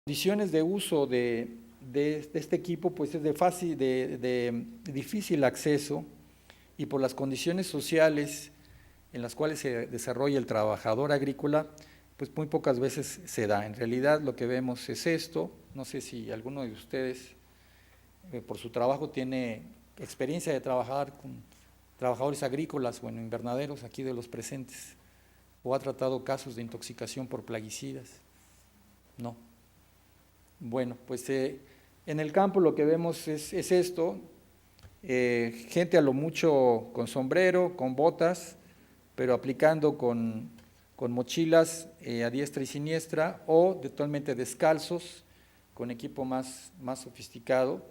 Condiciones de uso de este equipo pues es de difícil acceso, y por las condiciones sociales en las cuales se desarrolla el trabajador agrícola, pues muy pocas veces se da. En realidad lo que vemos es esto. No sé si alguno de ustedes por su trabajo tiene experiencia de trabajar con trabajadores agrícolas o en invernaderos aquí de los presentes, o ha tratado casos de intoxicación por plaguicidas. No. Bueno, pues en el campo lo que vemos es esto, gente a lo mucho con sombrero, con botas, pero aplicando con mochilas a diestra y siniestra, o totalmente descalzos, con equipo más sofisticado.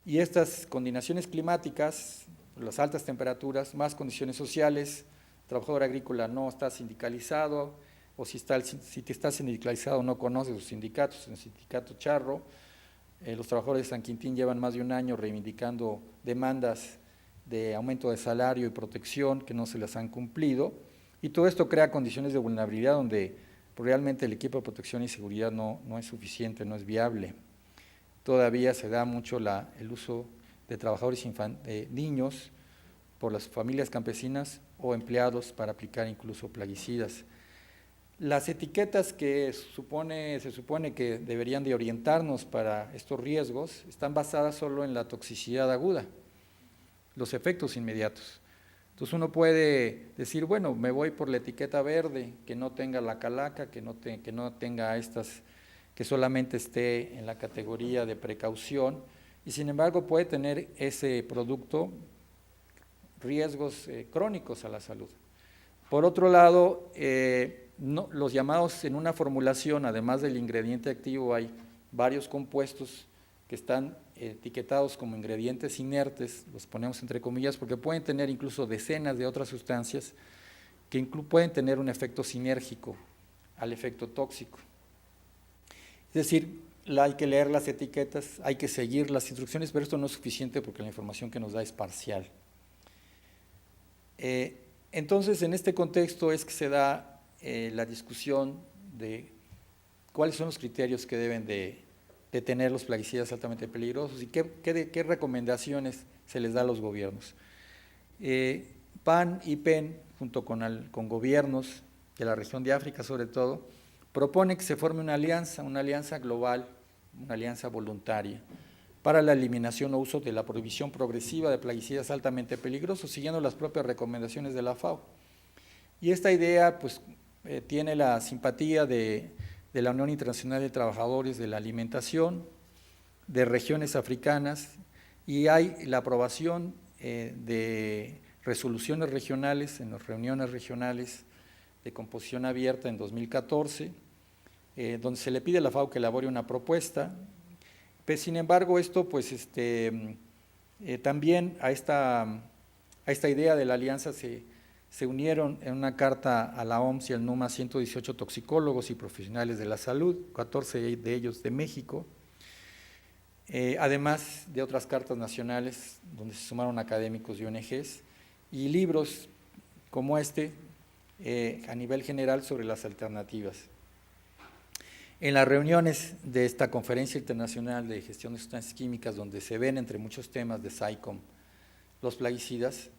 Y estas condiciones climáticas, las altas temperaturas, más condiciones sociales, el trabajador agrícola no está sindicalizado, o si te está sindicalizado no conoce sus sindicatos, el sindicato charro. Los trabajadores de San Quintín llevan más de un año reivindicando demandas de aumento de salario y protección que no se las han cumplido, y todo esto crea condiciones de vulnerabilidad donde realmente el equipo de protección y seguridad no es suficiente, no es viable. Todavía se da mucho el uso de trabajadores niños por las familias campesinas o empleados para aplicar incluso plaguicidas. Las etiquetas que se supone que deberían de orientarnos para estos riesgos están basadas solo en la toxicidad aguda, los efectos inmediatos. Entonces uno puede decir, bueno, me voy por la etiqueta verde, que no tenga la calaca, que no tenga estas, que solamente esté en la categoría de precaución, y sin embargo puede tener ese producto riesgos crónicos a la salud. Por otro lado, los llamados en una formulación, además del ingrediente activo, hay varios compuestos que están etiquetados como ingredientes inertes, los ponemos entre comillas, porque pueden tener incluso decenas de otras sustancias que pueden tener un efecto sinérgico al efecto tóxico. Es decir, hay que leer las etiquetas, hay que seguir las instrucciones, pero esto no es suficiente porque la información que nos da es parcial. Entonces, en este contexto es que se da la discusión de cuáles son los criterios que deben de tener los plaguicidas altamente peligrosos y qué recomendaciones se les da a los gobiernos. PAN y PEN, junto con gobiernos de la región de África sobre todo, propone que se forme una alianza global, una alianza voluntaria, para la eliminación o uso de la prohibición progresiva de plaguicidas altamente peligrosos, siguiendo las propias recomendaciones de la FAO. Y esta idea pues, tiene la simpatía de la Unión Internacional de Trabajadores de la Alimentación, de regiones africanas, y hay la aprobación de resoluciones regionales en las reuniones regionales de composición abierta en 2014, donde se le pide a la FAO que elabore una propuesta. Pero, sin embargo, esto pues también a esta idea de la alianza se unieron en una carta a la OMS y al NUMA 118 toxicólogos y profesionales de la salud, 14 de ellos de México, además de otras cartas nacionales donde se sumaron académicos y ONGs, y libros como este a nivel general sobre las alternativas. En las reuniones de esta Conferencia Internacional de Gestión de Sustancias Químicas, donde se ven entre muchos temas de SAICOM los plaguicidas,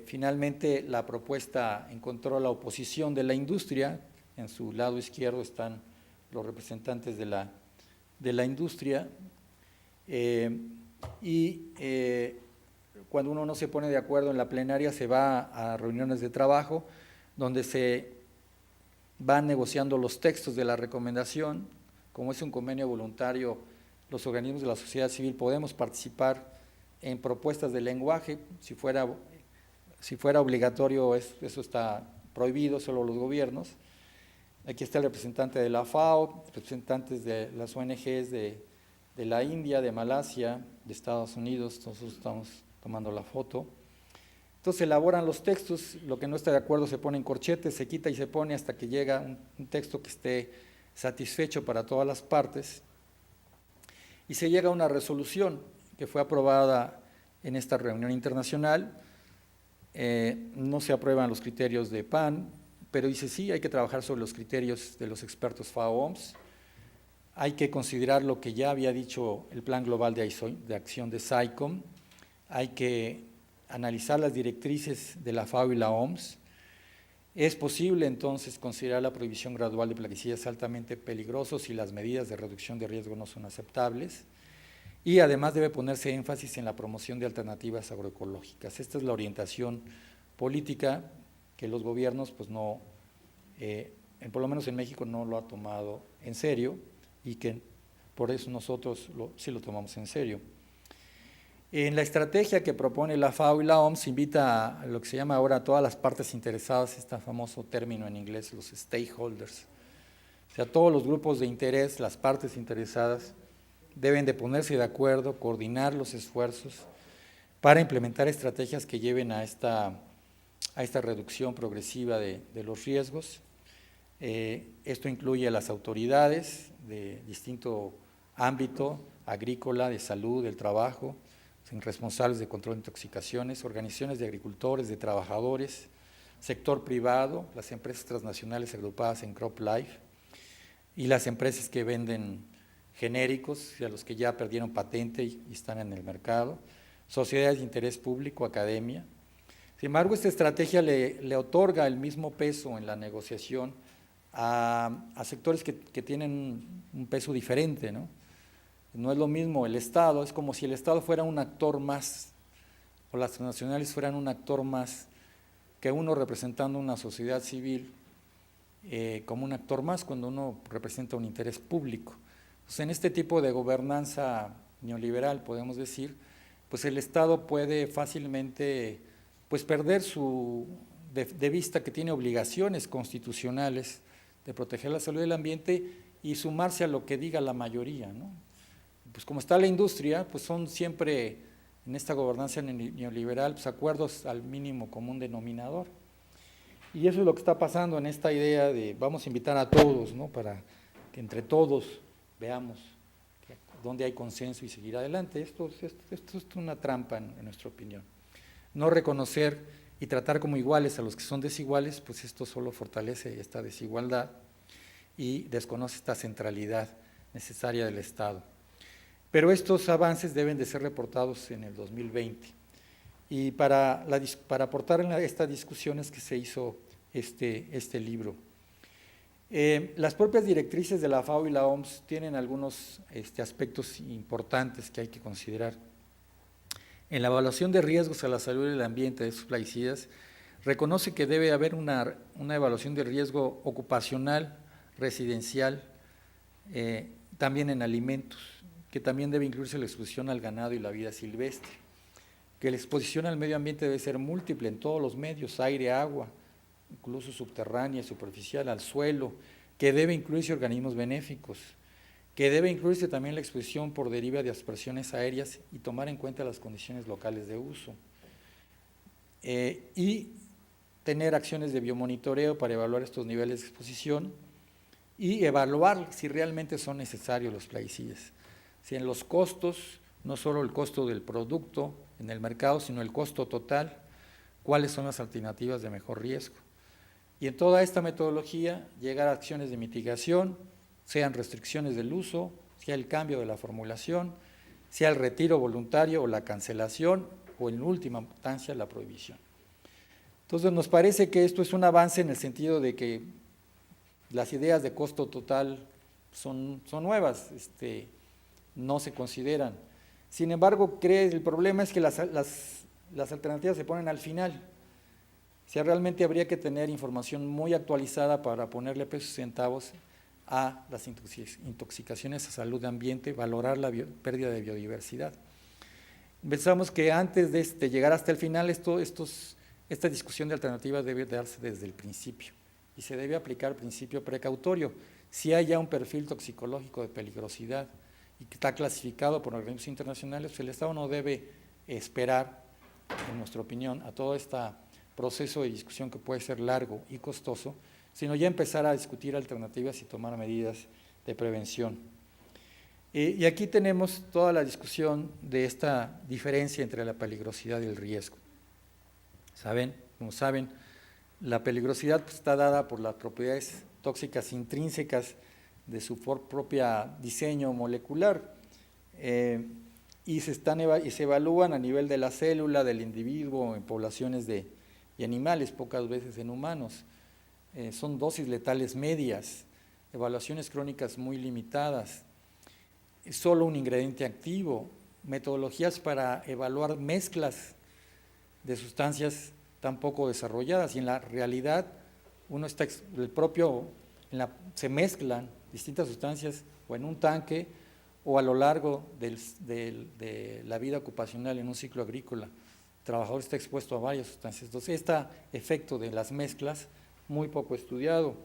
finalmente la propuesta encontró la oposición de la industria. En su lado izquierdo están los representantes de la industria, cuando uno no se pone de acuerdo en la plenaria se va a reuniones de trabajo donde se van negociando los textos de la recomendación. Como es un convenio voluntario, los organismos de la sociedad civil podemos participar en propuestas de lenguaje. Si fuera obligatorio, eso está prohibido, solo los gobiernos. Aquí está el representante de la FAO, representantes de las ONGs de la India, de Malasia, de Estados Unidos, nosotros estamos tomando la foto. Entonces se elaboran los textos, lo que no está de acuerdo se pone en corchetes, se quita y se pone hasta que llega un texto que esté satisfecho para todas las partes, y se llega a una resolución que fue aprobada en esta reunión internacional. No se aprueban los criterios de PAN, pero dice sí, hay que trabajar sobre los criterios de los expertos FAO-OMS. hay que considerar lo que ya había dicho el Plan Global de Acción de SAICOM, hay que analizar las directrices de la FAO y la OMS. Es posible entonces considerar la prohibición gradual de plaguicidas altamente peligrosos si las medidas de reducción de riesgo no son aceptables. Y además debe ponerse énfasis en la promoción de alternativas agroecológicas. Esta es la orientación política que los gobiernos, pues no, por lo menos en México no lo ha tomado en serio y que por eso nosotros sí lo tomamos en serio. En la estrategia que propone la FAO y la OMS invita a lo que se llama ahora a todas las partes interesadas, este famoso término en inglés, los stakeholders, o sea, todos los grupos de interés, las partes interesadas, deben de ponerse de acuerdo, coordinar los esfuerzos para implementar estrategias que lleven a esta reducción progresiva de los riesgos. Esto incluye a las autoridades de distinto ámbito, agrícola, de salud, del trabajo, responsables de control de intoxicaciones, organizaciones de agricultores, de trabajadores, sector privado, las empresas transnacionales agrupadas en CropLife y las empresas que venden genéricos, a los que ya perdieron patente y están en el mercado, sociedades de interés público, academia. Sin embargo, esta estrategia le otorga el mismo peso en la negociación a sectores que tienen un peso diferente, ¿no? No es lo mismo el Estado, es como si el Estado fuera un actor más, o las transnacionales fueran un actor más, que uno representando una sociedad civil como un actor más cuando uno representa un interés público. Pues en este tipo de gobernanza neoliberal, podemos decir, pues el Estado puede fácilmente pues perder de vista que tiene obligaciones constitucionales de proteger la salud del ambiente y sumarse a lo que diga la mayoría, ¿no? Pues como está la industria, pues son siempre en esta gobernanza neoliberal pues acuerdos al mínimo común denominador. Y eso es lo que está pasando en esta idea de vamos a invitar a todos, ¿no? Para que entre todos veamos dónde hay consenso y seguir adelante. Esto es una trampa en nuestra opinión. No reconocer y tratar como iguales a los que son desiguales, pues esto solo fortalece esta desigualdad y desconoce esta centralidad necesaria del Estado. Pero estos avances deben de ser reportados en el 2020. Y para aportar en esta discusión es que se hizo este libro. Las propias directrices de la FAO y la OMS tienen algunos aspectos importantes que hay que considerar. En la evaluación de riesgos a la salud y el ambiente de estos plaguicidas, reconoce que debe haber una evaluación de riesgo ocupacional, residencial, también en alimentos, que también debe incluirse la exposición al ganado y la vida silvestre, que la exposición al medio ambiente debe ser múltiple en todos los medios, aire, agua, incluso subterránea, superficial, al suelo, que debe incluirse organismos benéficos, que debe incluirse también la exposición por deriva de aspersiones aéreas y tomar en cuenta las condiciones locales de uso, y tener acciones de biomonitoreo para evaluar estos niveles de exposición y evaluar si realmente son necesarios los plaguicidas. Si en los costos, no solo el costo del producto en el mercado, sino el costo total, cuáles son las alternativas de mejor riesgo. Y en toda esta metodología, llegar a acciones de mitigación, sean restricciones del uso, sea el cambio de la formulación, sea el retiro voluntario o la cancelación, o en última instancia la prohibición. Entonces nos parece que esto es un avance en el sentido de que las ideas de costo total son nuevas, no se consideran. Sin embargo, el problema es que las alternativas se ponen al final. O sea, realmente habría que tener información muy actualizada para ponerle pesos y centavos a las intoxicaciones a salud de ambiente, valorar la pérdida de biodiversidad. Pensamos que antes de llegar hasta el final, esta discusión de alternativas debe darse desde el principio y se debe aplicar el principio precautorio. Si hay ya un perfil toxicológico de peligrosidad y que está clasificado por organismos internacionales, pues el Estado no debe esperar, en nuestra opinión, a todo este proceso de discusión que puede ser largo y costoso, sino ya empezar a discutir alternativas y tomar medidas de prevención. Y aquí tenemos toda la discusión de esta diferencia entre la peligrosidad y el riesgo. Como saben, la peligrosidad está dada por las propiedades tóxicas intrínsecas de su propia diseño molecular. Y se evalúan a nivel de la célula, del individuo, en poblaciones y animales, pocas veces en humanos. Son dosis letales medias, evaluaciones crónicas muy limitadas, solo un ingrediente activo, metodologías para evaluar mezclas de sustancias tan poco desarrolladas, y en la realidad se mezclan distintas sustancias o en un tanque o a lo largo de la vida ocupacional en un ciclo agrícola. El trabajador está expuesto a varias sustancias. Entonces, este efecto de las mezclas, muy poco estudiado.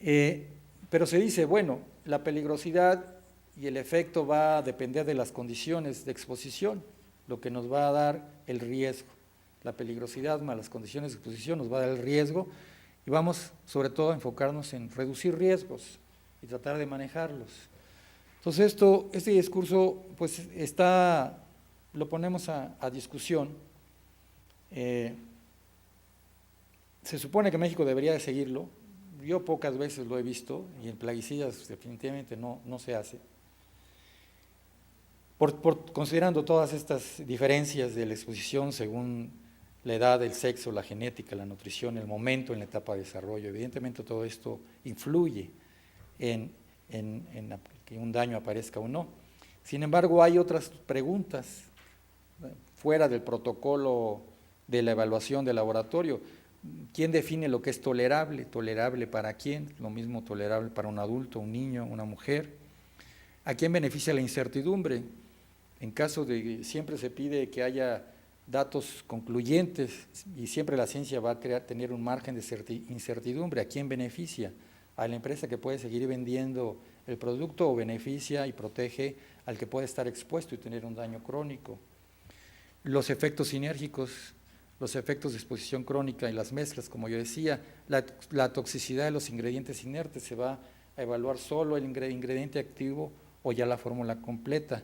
Pero se dice, bueno, la peligrosidad y el efecto va a depender de las condiciones de exposición, lo que nos va a dar el riesgo. La peligrosidad más las condiciones de exposición nos va a dar el riesgo, y vamos sobre todo a enfocarnos en reducir riesgos y tratar de manejarlos. Entonces este discurso pues lo ponemos a discusión. Se supone que México debería de seguirlo. Yo pocas veces lo he visto, y en plaguicidas definitivamente no se hace. Considerando todas estas diferencias de la exposición según la edad, el sexo, la genética, la nutrición, el momento en la etapa de desarrollo, evidentemente todo esto influye en que un daño aparezca o no. Sin embargo, hay otras preguntas fuera del protocolo de la evaluación del laboratorio. ¿Quién define lo que es tolerable? ¿Tolerable para quién? Lo mismo tolerable para un adulto, un niño, una mujer. ¿A quién beneficia la incertidumbre? En caso de siempre se pide que haya datos concluyentes, y siempre la ciencia va a tener un margen de incertidumbre. ¿A quién beneficia? ¿A la empresa que puede seguir vendiendo el producto, o beneficia y protege al que puede estar expuesto y tener un daño crónico? Los efectos sinérgicos, los efectos de exposición crónica y las mezclas, como yo decía, la toxicidad de los ingredientes inertes, se va a evaluar solo el ingrediente activo o ya la fórmula completa.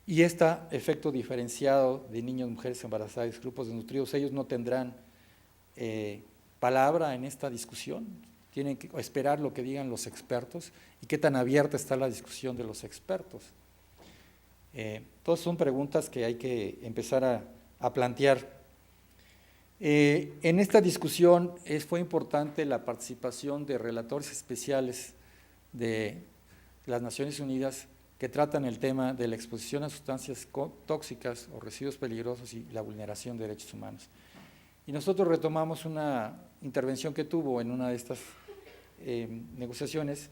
Y efecto diferenciado de niños, mujeres embarazadas, grupos desnutridos, ellos no tendrán palabra en esta discusión, tienen que esperar lo que digan los expertos, y qué tan abierta está la discusión de los expertos. Todas son preguntas que hay que empezar a plantear. En esta discusión fue importante la participación de relatores especiales de las Naciones Unidas que tratan el tema de la exposición a sustancias tóxicas o residuos peligrosos y la vulneración de derechos humanos. Y nosotros retomamos una intervención que tuvo en una de estas negociaciones,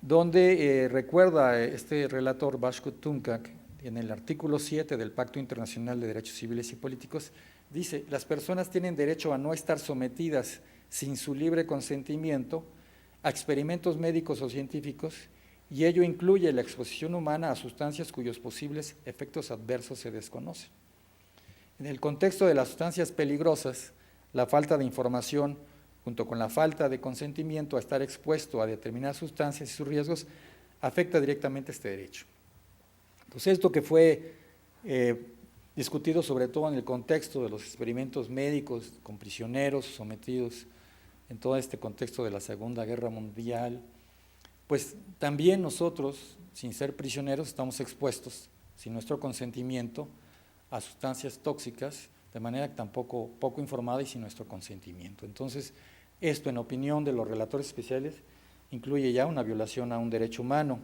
donde recuerda este relator Bashkut Tunkak, en el artículo 7 del Pacto Internacional de Derechos Civiles y Políticos, dice: las personas tienen derecho a no estar sometidas sin su libre consentimiento a experimentos médicos o científicos, y ello incluye la exposición humana a sustancias cuyos posibles efectos adversos se desconocen. En el contexto de las sustancias peligrosas, la falta de información, junto con la falta de consentimiento a estar expuesto a determinadas sustancias y sus riesgos, afecta directamente este derecho. Entonces, esto que fue discutido sobre todo en el contexto de los experimentos médicos con prisioneros sometidos en todo este contexto de la Segunda Guerra Mundial, pues también nosotros, sin ser prisioneros, estamos expuestos, sin nuestro consentimiento, a sustancias tóxicas, de manera tampoco poco informada y sin nuestro consentimiento. Entonces, esto, en opinión de los relatores especiales, incluye ya una violación a un derecho humano.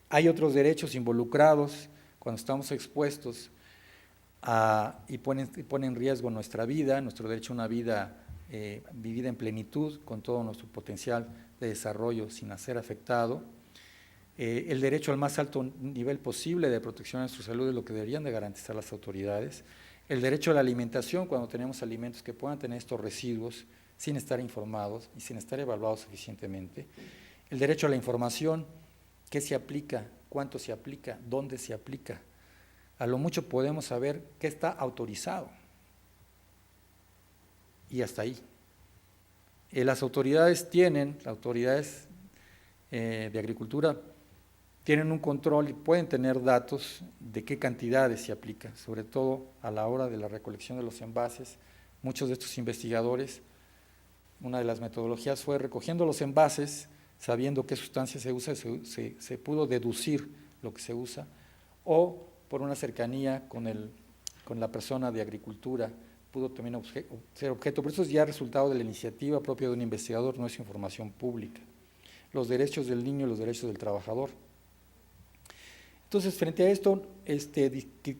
Hay otros derechos involucrados cuando estamos expuestos y pone en riesgo nuestra vida, nuestro derecho a una vida vivida en plenitud, con todo nuestro potencial de desarrollo sin ser afectado. El derecho al más alto nivel posible de protección a nuestra salud es lo que deberían de garantizar las autoridades. El derecho a la alimentación, cuando tenemos alimentos que puedan tener estos residuos sin estar informados y sin estar evaluados suficientemente. El derecho a la información, qué se aplica, cuánto se aplica, dónde se aplica. A lo mucho podemos saber qué está autorizado. Y hasta ahí. Las autoridades de agricultura, tienen un control y pueden tener datos de qué cantidades se aplica, sobre todo a la hora de la recolección de los envases. Muchos de estos investigadores, una de las metodologías fue recogiendo los envases, sabiendo qué sustancia se usa, se pudo deducir lo que se usa, o por una cercanía con la persona de agricultura, pudo también ser objeto. Por eso es ya resultado de la iniciativa propia de un investigador, no es información pública. Los derechos del niño y los derechos del trabajador. Entonces, frente a esto,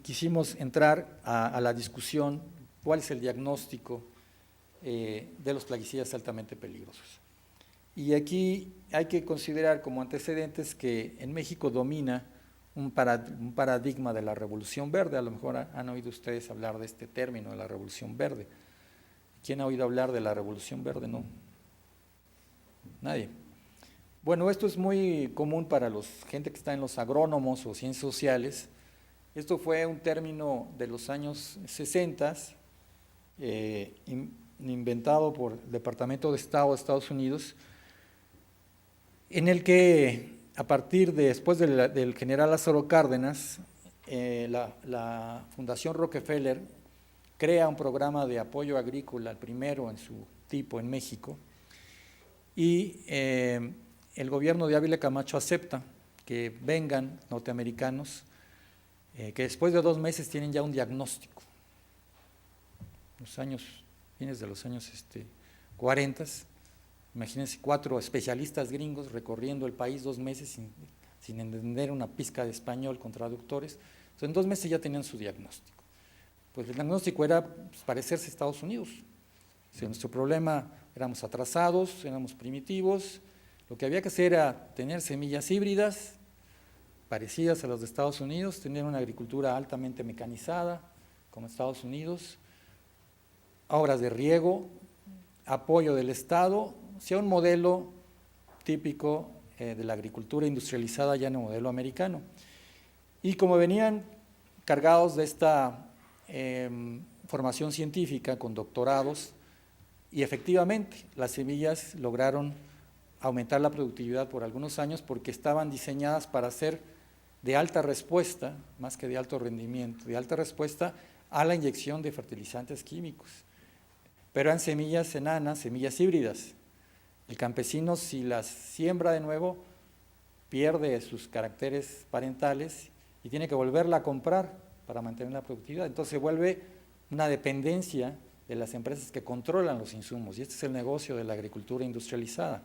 quisimos entrar a la discusión, cuál es el diagnóstico de los plaguicidas altamente peligrosos. Y aquí hay que considerar como antecedentes que en México domina un paradigma de la Revolución Verde. A lo mejor han oído ustedes hablar de este término, de la Revolución Verde. ¿Quién ha oído hablar de la Revolución Verde? No. Nadie. Bueno, esto es muy común para la gente que está en los agrónomos o ciencias sociales. Esto fue un término de los años 60, inventado por el Departamento de Estado de Estados Unidos, en el que a partir después del general Lázaro Cárdenas, la Fundación Rockefeller crea un programa de apoyo agrícola, el primero en su tipo en México, y el gobierno de Ávila Camacho acepta que vengan norteamericanos, que después de 2 meses tienen ya un diagnóstico. Fines de los años 40, imagínense 4 especialistas gringos recorriendo el país 2 meses sin entender una pizca de español con traductores. Entonces, en 2 meses ya tenían su diagnóstico. Pues el diagnóstico era parecerse a Estados Unidos. Si nuestro problema éramos atrasados, éramos primitivos, lo que había que hacer era tener semillas híbridas parecidas a las de Estados Unidos, tener una agricultura altamente mecanizada como Estados Unidos, obras de riego, apoyo del Estado, sea un modelo típico de la agricultura industrializada ya en el modelo americano. Y como venían cargados de esta formación científica con doctorados, y efectivamente las semillas lograron aumentar la productividad por algunos años porque estaban diseñadas para ser de alta respuesta, más que de alto rendimiento, de alta respuesta a la inyección de fertilizantes químicos. Pero eran semillas enanas, semillas híbridas. El campesino, si las siembra de nuevo, pierde sus caracteres parentales y tiene que volverla a comprar para mantener la productividad. Entonces se vuelve una dependencia de las empresas que controlan los insumos, y este es el negocio de la agricultura industrializada.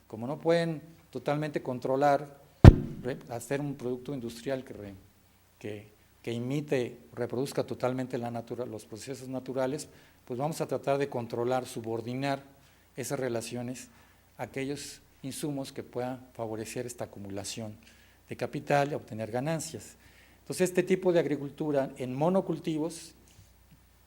Como no pueden totalmente controlar, hacer un producto industrial que imite, reproduzca totalmente los procesos naturales, pues vamos a tratar de controlar, subordinar esas relaciones a aquellos insumos que puedan favorecer esta acumulación de capital y obtener ganancias. Entonces, este tipo de agricultura en monocultivos,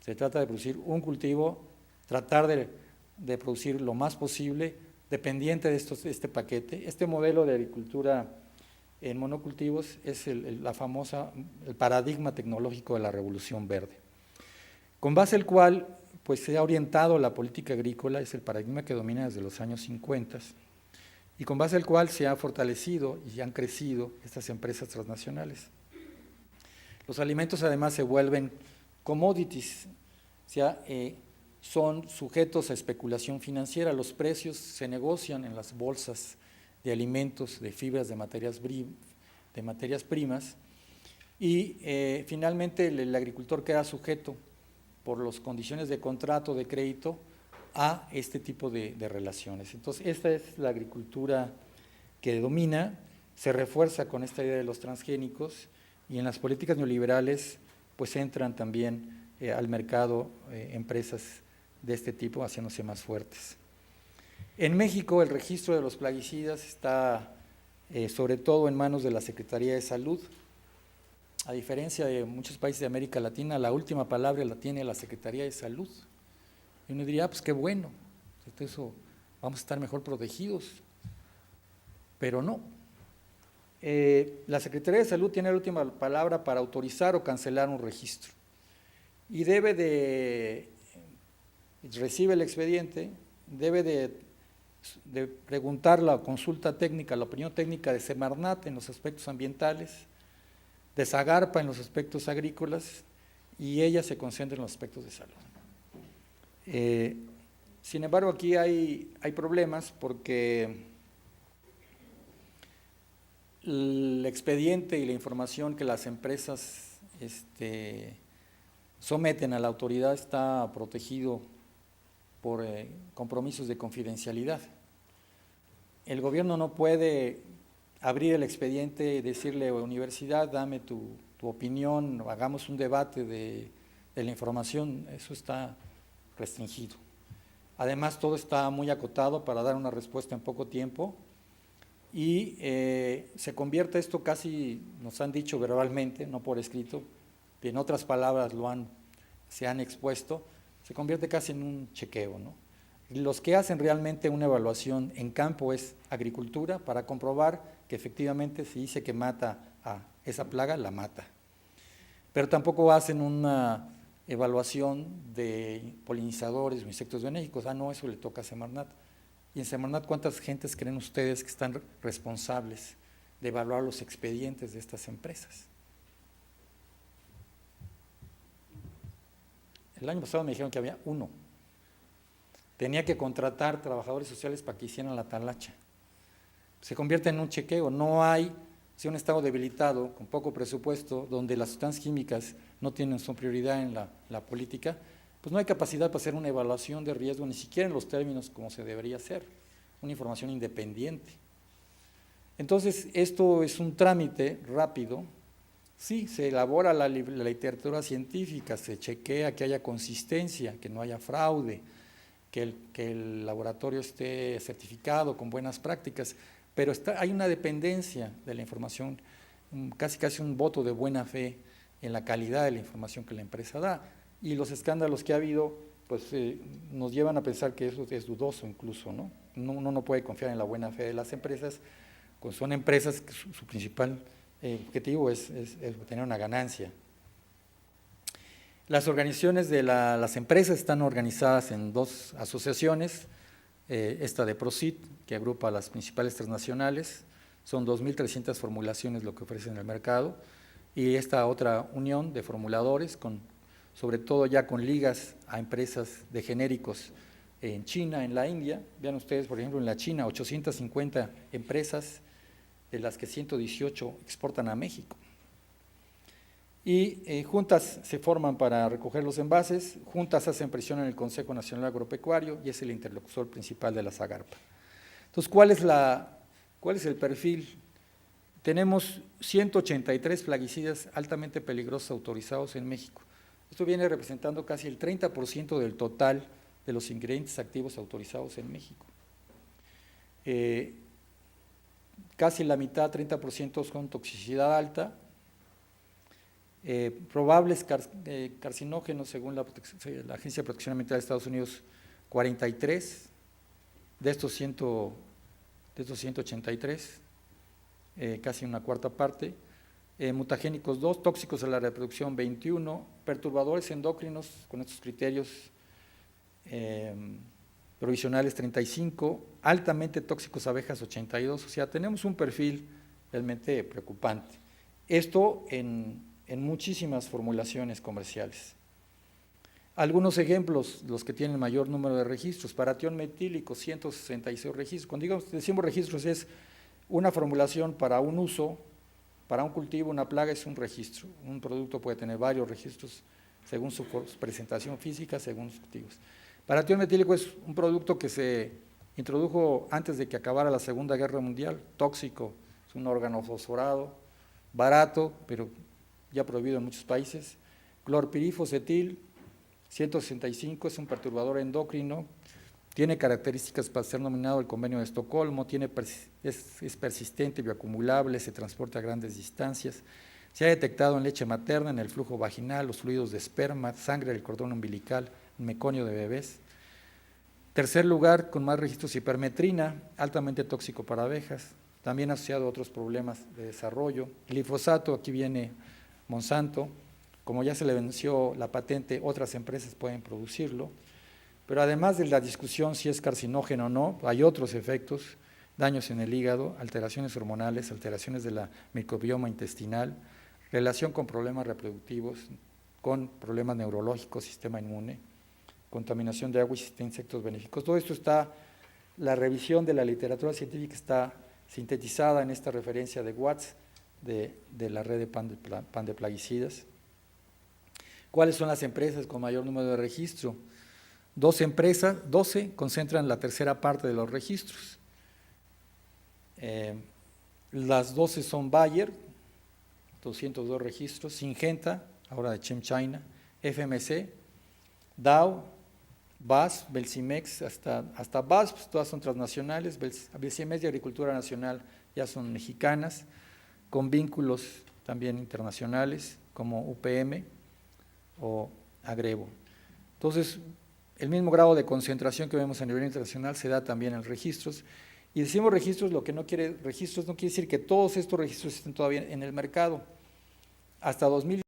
se trata de producir un cultivo, tratar de producir lo más posible, dependiente de este paquete. Este modelo de agricultura en monocultivos es el paradigma tecnológico de la Revolución Verde, con base al cual pues, se ha orientado la política agrícola, es el paradigma que domina desde los años 50, y con base al cual se ha fortalecido y han crecido estas empresas transnacionales. Los alimentos además se vuelven commodities, o sea, son sujetos a especulación financiera. Los precios se negocian en las bolsas de alimentos, de fibras, de materias primas, y finalmente el agricultor queda sujeto por las condiciones de contrato, de crédito, a este tipo de relaciones. Entonces, esta es la agricultura que domina, se refuerza con esta idea de los transgénicos, y en las políticas neoliberales pues entran también al mercado empresas de este tipo, haciéndose más fuertes. En México el registro de los plaguicidas está sobre todo en manos de la Secretaría de Salud. A diferencia de muchos países de América Latina, la última palabra la tiene la Secretaría de Salud. Y uno diría, pues qué bueno, eso vamos a estar mejor protegidos, pero no. La Secretaría de Salud tiene la última palabra para autorizar o cancelar un registro, y recibe el expediente, debe de preguntar la consulta técnica, la opinión técnica de Semarnat en los aspectos ambientales, de Zagarpa en los aspectos agrícolas, y ella se concentra en los aspectos de salud. Sin embargo, aquí hay problemas porque el expediente y la información que las empresas someten a la autoridad está protegido por compromisos de confidencialidad. El gobierno no puede abrir el expediente y decirle, universidad, dame tu opinión, hagamos un debate de la información, eso está restringido. Además, todo está muy acotado para dar una respuesta en poco tiempo y se convierte esto casi, nos han dicho verbalmente, no por escrito, que en otras palabras se han expuesto, se convierte casi en un chequeo, ¿no? Y los que hacen realmente una evaluación en campo es agricultura para comprobar que efectivamente si dice que mata a esa plaga, la mata. Pero tampoco hacen una evaluación de polinizadores o insectos benéficos. No, eso le toca a Semarnat. Y en Semarnat, ¿cuántas gentes creen ustedes que están responsables de evaluar los expedientes de estas empresas? El año pasado me dijeron que había 1. Tenía que contratar trabajadores sociales para que hicieran la talacha. Se convierte en un chequeo. No hay, si un estado debilitado, con poco presupuesto, donde las sustancias químicas no tienen su prioridad en la política, pues no hay capacidad para hacer una evaluación de riesgo, ni siquiera en los términos como se debería hacer, una información independiente. Entonces, esto es un trámite rápido. Sí, se elabora la literatura científica, se chequea que haya consistencia, que no haya fraude, que el laboratorio esté certificado con buenas prácticas, pero hay una dependencia de la información, casi un voto de buena fe en la calidad de la información que la empresa da, y los escándalos que ha habido pues nos llevan a pensar que eso es dudoso incluso, ¿no? Uno no puede confiar en la buena fe de las empresas, pues son empresas que su principal objetivo es obtener una ganancia. Las organizaciones de las empresas están organizadas en 2 asociaciones, esta de PROCIT, que agrupa a las principales transnacionales, son 2.300 formulaciones lo que ofrecen en el mercado, y esta otra unión de formuladores, sobre todo ya con ligas a empresas de genéricos en China, en la India. Vean ustedes, por ejemplo, en la China, 850 empresas, de las que 118 exportan a México. Y juntas se forman para recoger los envases, juntas hacen presión en el Consejo Nacional Agropecuario y es el interlocutor principal de la SAGARPA. Entonces, ¿cuál es el perfil? Tenemos 183 plaguicidas altamente peligrosos autorizados en México. Esto viene representando casi el 30% del total de los ingredientes activos autorizados en México. Casi la mitad, 30%, son toxicidad alta. Probables carcinógenos, según la Agencia de Protección Ambiental de Estados Unidos, 43, de estos 183, casi una cuarta parte. Mutagénicos 2, tóxicos a la reproducción 21, perturbadores endocrinos con estos criterios provisionales 35, altamente tóxicos a abejas 82, o sea, tenemos un perfil realmente preocupante. Esto en muchísimas formulaciones comerciales. Algunos ejemplos, los que tienen mayor número de registros: paratión metílico, 166 registros. Cuando decimos registros, es una formulación para un uso, para un cultivo, una plaga es un registro. Un producto puede tener varios registros según su presentación física, según sus cultivos. Paratión metílico es un producto que se introdujo antes de que acabara la Segunda Guerra Mundial, tóxico, es un órgano fosforado, barato, pero ya prohibido en muchos países. Clorpirifosetil, 165, es un perturbador endocrino, tiene características para ser nominado el Convenio de Estocolmo, es persistente, bioacumulable, se transporta a grandes distancias, se ha detectado en leche materna, en el flujo vaginal, los fluidos de esperma, sangre del cordón umbilical, meconio de bebés. Tercer lugar, con más registros, hipermetrina, altamente tóxico para abejas, también asociado a otros problemas de desarrollo. Glifosato, aquí viene Monsanto, como ya se le venció la patente, otras empresas pueden producirlo, pero además de la discusión si es carcinógeno o no, hay otros efectos: daños en el hígado, alteraciones hormonales, alteraciones de la microbioma intestinal, relación con problemas reproductivos, con problemas neurológicos, sistema inmune, contaminación de agua y insectos benéficos. Todo esto está, la revisión de la literatura científica está sintetizada en esta referencia de Watts de la red de pandeplaguicidas. ¿Cuáles son las empresas con mayor número de registro? 12 empresas, 12 concentran la tercera parte de los registros. Las 12 son Bayer, 202 registros, Syngenta, ahora de ChemChina, FMC, Dow, BASF, Belcimex, hasta BASF, pues todas son transnacionales, Belcimex de Agricultura Nacional ya son mexicanas, con vínculos también internacionales como UPM o Agrevo. Entonces, el mismo grado de concentración que vemos a nivel internacional se da también en registros. Y decimos registros, lo que no quiere registros no quiere decir que todos estos registros estén todavía en el mercado. Hasta 2000